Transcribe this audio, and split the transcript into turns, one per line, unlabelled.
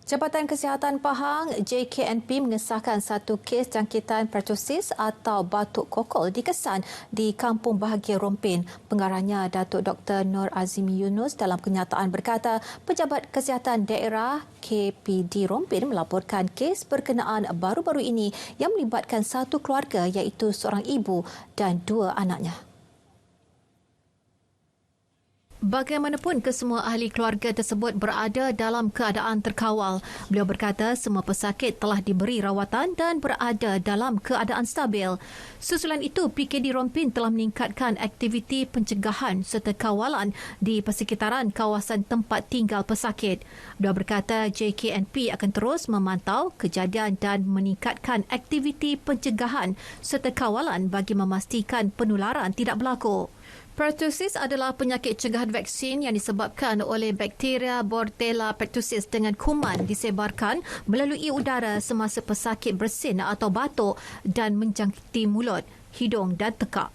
Jabatan Kesihatan Pahang JKNP mengesahkan satu kes jangkitan pertusis atau batuk kokol dikesan di Kampung Bahagia Rompin. Pengarahnya Datuk Dr. Nur Azimi Yunus dalam kenyataan berkata Pejabat Kesihatan Daerah KPD Rompin melaporkan kes berkenaan baru-baru ini yang melibatkan satu keluarga iaitu seorang ibu dan dua anaknya. Bagaimanapun, kesemua ahli keluarga tersebut berada dalam keadaan terkawal. Beliau berkata semua pesakit telah diberi rawatan dan berada dalam keadaan stabil. Susulan itu, PKD Rompin telah meningkatkan aktiviti pencegahan serta kawalan di persekitaran kawasan tempat tinggal pesakit. Beliau berkata JKNP akan terus memantau kejadian dan meningkatkan aktiviti pencegahan serta kawalan bagi memastikan penularan tidak berlaku. Pertussis adalah penyakit cegahan vaksin yang disebabkan oleh bakteria Bordetella pertussis dengan kuman disebarkan melalui udara semasa pesakit bersin atau batuk dan menjangkiti mulut, hidung dan tekak.